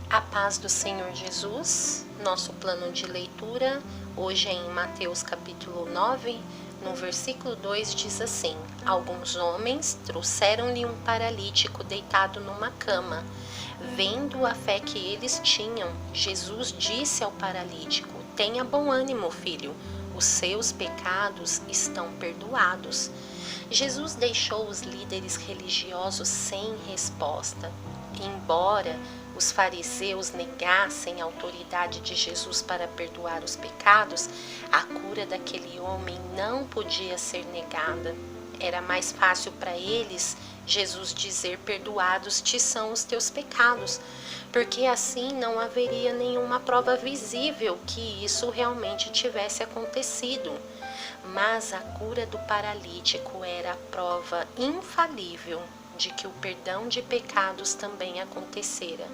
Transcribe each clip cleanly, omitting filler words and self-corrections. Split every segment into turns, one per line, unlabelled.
A paz do Senhor Jesus. Nosso plano de leitura hoje é em Mateus capítulo 9, no versículo 2 diz assim: Alguns homens trouxeram-lhe um paralítico deitado numa cama. Vendo a fé que eles tinham, Jesus disse ao paralítico: Tenha bom ânimo, filho, os seus pecados estão perdoados. Jesus deixou os líderes religiosos sem resposta. Embora os fariseus negassem a autoridade de Jesus para perdoar os pecados, a cura daquele homem não podia ser negada. Era mais fácil para eles Jesus dizer: perdoados te são os teus pecados, porque assim não haveria nenhuma prova visível que isso realmente tivesse acontecido. Mas a cura do paralítico era a prova infalível de que o perdão de pecados também acontecera.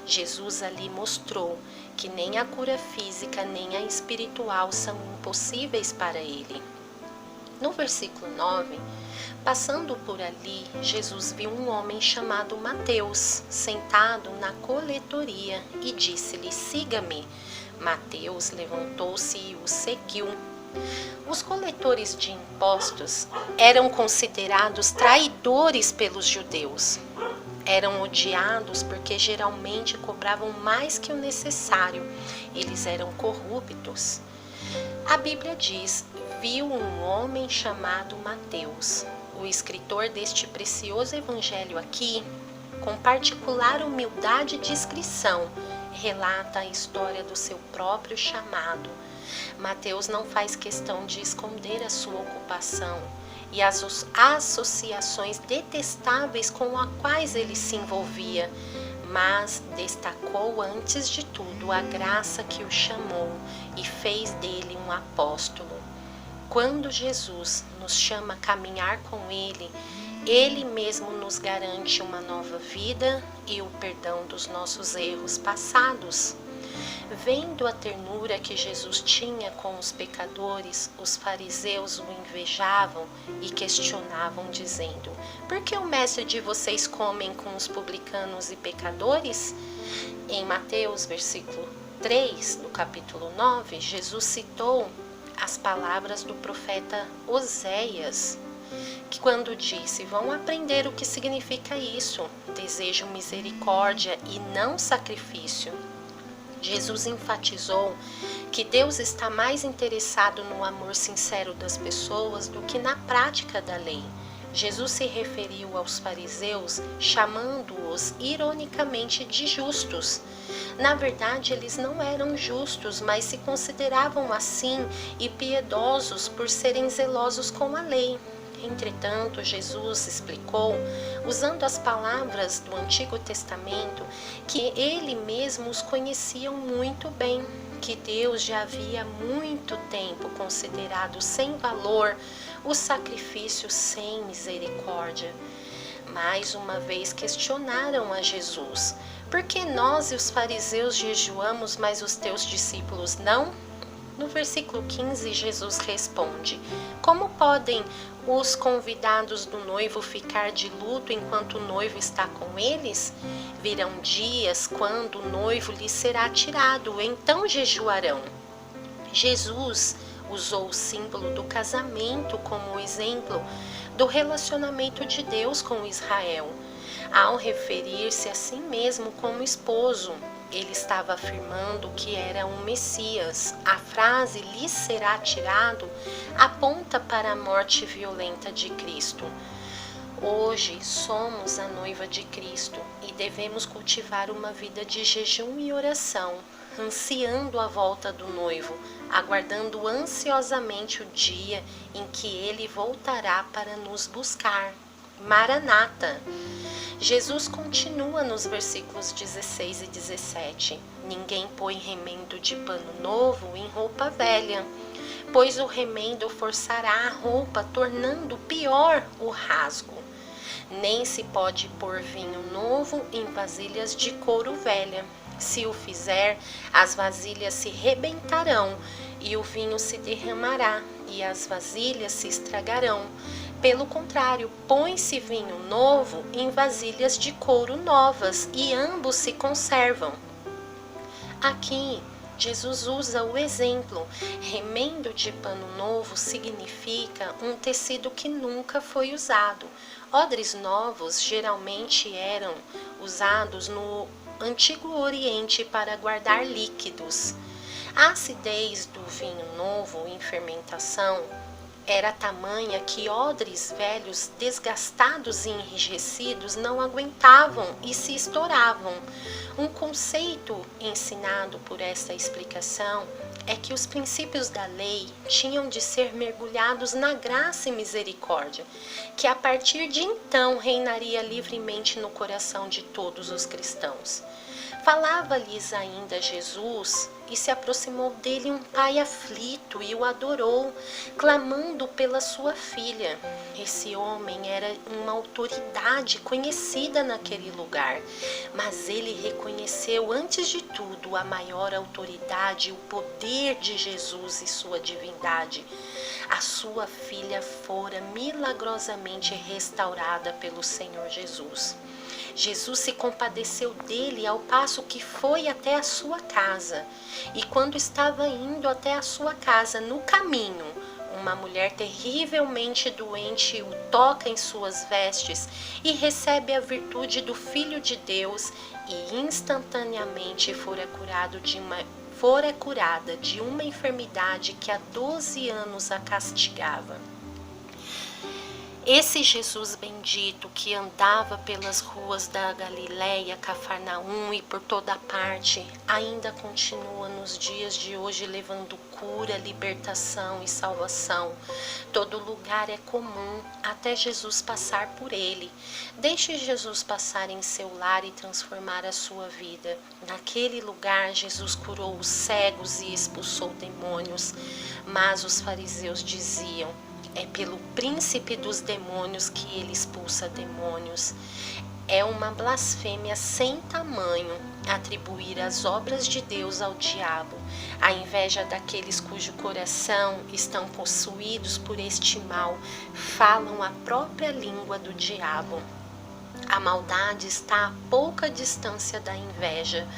Jesus ali mostrou que nem a cura física nem a espiritual são impossíveis para ele. No versículo 9, passando por ali, Jesus viu um homem chamado Mateus, sentado na coletoria, e disse-lhe: Siga-me. Mateus levantou-se e o seguiu. Os coletores de impostos eram considerados traidores pelos judeus. Eram odiados porque geralmente cobravam mais que o necessário. Eles eram corruptos. A Bíblia diz: viu um homem chamado Mateus. O escritor deste precioso evangelho aqui, com particular humildade e discrição, relata a história do seu próprio chamado. Mateus não faz questão de esconder a sua ocupação e as associações detestáveis com as quais ele se envolvia, mas destacou antes de tudo a graça que o chamou e fez dele um apóstolo. Quando Jesus nos chama a caminhar com Ele mesmo nos garante uma nova vida e o perdão dos nossos erros passados. Vendo a ternura que Jesus tinha com os pecadores, os fariseus o invejavam e questionavam, dizendo: Por que o mestre de vocês comem com os publicanos e pecadores? Em Mateus, versículo 3, do capítulo 9, Jesus citou as palavras do profeta Oséias, que quando disse: Vão aprender o que significa isso, desejo misericórdia e não sacrifício. Jesus enfatizou que Deus está mais interessado no amor sincero das pessoas do que na prática da lei. Jesus se referiu aos fariseus chamando-os ironicamente de justos. Na verdade, eles não eram justos, mas se consideravam assim e piedosos por serem zelosos com a lei. Entretanto, Jesus explicou, usando as palavras do Antigo Testamento, que ele mesmo os conhecia muito bem, que Deus já havia muito tempo considerado sem valor o sacrifício sem misericórdia. Mais uma vez questionaram a Jesus: Por que nós e os fariseus jejuamos, mas os teus discípulos não? No versículo 15, Jesus responde: Como podem os convidados do noivo ficar de luto enquanto o noivo está com eles? Virão dias quando o noivo lhes será tirado, então jejuarão. Jesus usou o símbolo do casamento como exemplo do relacionamento de Deus com Israel. Ao referir-se a si mesmo como esposo, ele estava afirmando que era um Messias. A frase lhe será tirado aponta para a morte violenta de Cristo. Hoje somos a noiva de Cristo e devemos cultivar uma vida de jejum e oração, ansiando a volta do noivo, aguardando ansiosamente o dia em que ele voltará para nos buscar. Maranata! Jesus continua nos versículos 16 e 17. Ninguém põe remendo de pano novo em roupa velha, pois o remendo forçará a roupa, tornando pior o rasgo. Nem se pode pôr vinho novo em vasilhas de couro velha. Se o fizer, as vasilhas se rebentarão, e o vinho se derramará, e as vasilhas se estragarão. Pelo contrário, põe-se vinho novo em vasilhas de couro novas, e ambos se conservam. Aqui, Jesus usa o exemplo. Remendo de pano novo significa um tecido que nunca foi usado. Odres novos geralmente eram usados no Antigo Oriente para guardar líquidos. A acidez do vinho novo em fermentação era tamanha que odres velhos desgastados e enrijecidos não aguentavam e se estouravam. Um conceito ensinado por esta explicação é que os princípios da lei tinham de ser mergulhados na graça e misericórdia, que a partir de então reinaria livremente no coração de todos os cristãos. Falava-lhes ainda Jesus, e se aproximou dele um pai aflito e o adorou, clamando pela sua filha. Esse homem era uma autoridade conhecida naquele lugar, mas ele reconheceu antes de tudo a maior autoridade, o poder de Jesus e sua divindade. A sua filha fora milagrosamente restaurada pelo Senhor Jesus. Jesus se compadeceu dele ao passo que foi até a sua casa. E quando estava indo até a sua casa, no caminho, uma mulher terrivelmente doente o toca em suas vestes e recebe a virtude do Filho de Deus e instantaneamente fora curada de uma enfermidade que há 12 anos a castigava. Esse Jesus bendito que andava pelas ruas da Galiléia, Cafarnaum e por toda parte, ainda continua nos dias de hoje levando cura, libertação e salvação. Todo lugar é comum até Jesus passar por ele. Deixe Jesus passar em seu lar e transformar a sua vida. Naquele lugar, Jesus curou os cegos e expulsou demônios, mas os fariseus diziam: é pelo príncipe dos demônios que ele expulsa demônios. É uma blasfêmia sem tamanho atribuir as obras de Deus ao diabo. A inveja daqueles cujo coração estão possuídos por este mal falam a própria língua do diabo. A maldade está a pouca distância da inveja.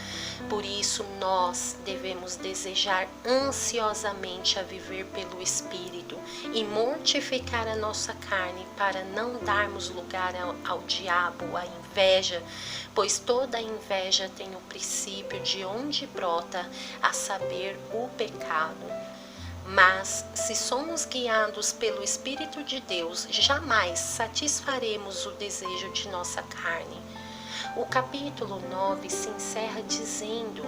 Por isso, nós devemos desejar ansiosamente a viver pelo Espírito e mortificar a nossa carne para não darmos lugar ao diabo, à inveja, pois toda inveja tem o princípio de onde brota, a saber, o pecado. Mas, se somos guiados pelo Espírito de Deus, jamais satisfaremos o desejo de nossa carne. O capítulo 9 se encerra dizendo,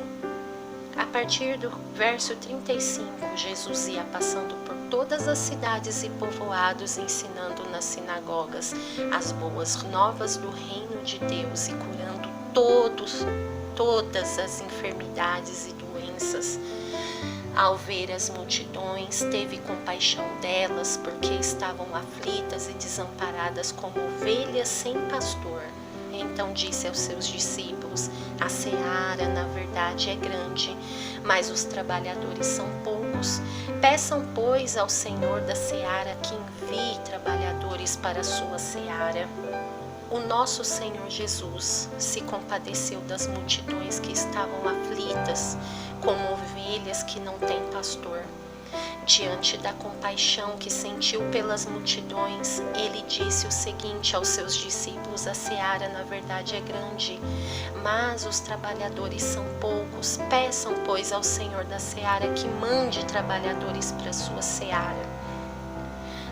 a partir do verso 35, Jesus ia passando por todas as cidades e povoados, ensinando nas sinagogas as boas novas do reino de Deus e curando todas as enfermidades e doenças. Ao ver as multidões, teve compaixão delas, porque estavam aflitas e desamparadas como ovelhas sem pastor. Então disse aos seus discípulos: a seara, na verdade, é grande, mas os trabalhadores são poucos. Peçam, pois, ao Senhor da seara que envie trabalhadores para a sua seara. O nosso Senhor Jesus se compadeceu das multidões que estavam aflitas, como ovelhas que não têm pastor. Diante da compaixão que sentiu pelas multidões, ele disse o seguinte aos seus discípulos: a seara, na verdade, é grande, mas os trabalhadores são poucos. Peçam, pois, ao Senhor da seara que mande trabalhadores para a sua seara.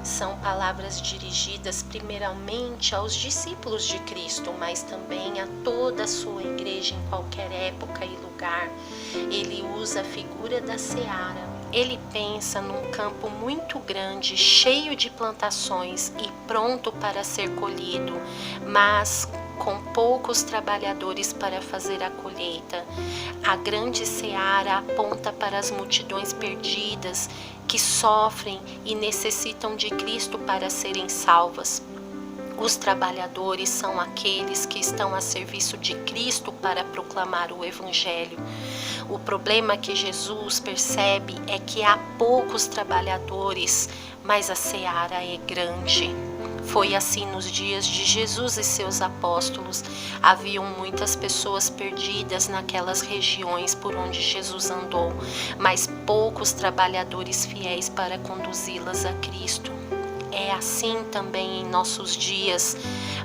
São palavras dirigidas primeiramente aos discípulos de Cristo, mas também a toda a sua igreja em qualquer época e lugar. Ele usa a figura da seara. Ele pensa num campo muito grande, cheio de plantações e pronto para ser colhido, mas com poucos trabalhadores para fazer a colheita. A grande seara aponta para as multidões perdidas que sofrem e necessitam de Cristo para serem salvas. Os trabalhadores são aqueles que estão a serviço de Cristo para proclamar o Evangelho. O problema que Jesus percebe é que há poucos trabalhadores, mas a seara é grande. Foi assim nos dias de Jesus e seus apóstolos. Haviam muitas pessoas perdidas naquelas regiões por onde Jesus andou, mas poucos trabalhadores fiéis para conduzi-las a Cristo. É assim também em nossos dias,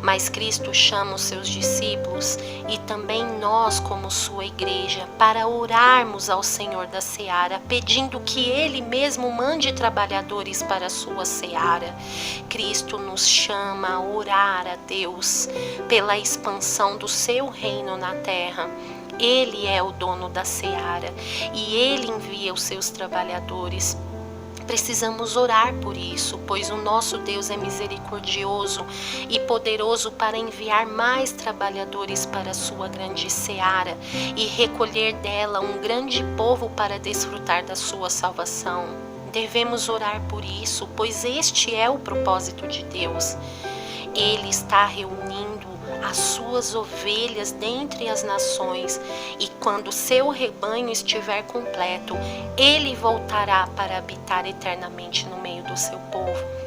mas Cristo chama os seus discípulos e também nós, como sua igreja, para orarmos ao Senhor da seara, pedindo que Ele mesmo mande trabalhadores para a sua seara. Cristo nos chama a orar a Deus pela expansão do seu reino na terra. Ele é o dono da seara e Ele envia os seus trabalhadores. Precisamos orar por isso, pois o nosso Deus é misericordioso e poderoso para enviar mais trabalhadores para a sua grande seara e recolher dela um grande povo para desfrutar da sua salvação. Devemos orar por isso, pois este é o propósito de Deus. Ele está reunindo as suas ovelhas dentre as nações, e quando seu rebanho estiver completo, ele voltará para habitar eternamente no meio do seu povo.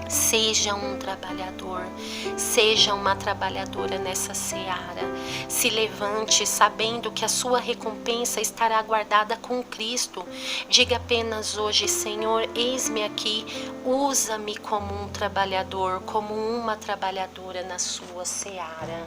Seja um trabalhador, seja uma trabalhadora nessa seara. Se levante sabendo que a sua recompensa estará guardada com Cristo. Diga apenas hoje: Senhor, eis-me aqui, usa-me como um trabalhador, como uma trabalhadora na sua seara.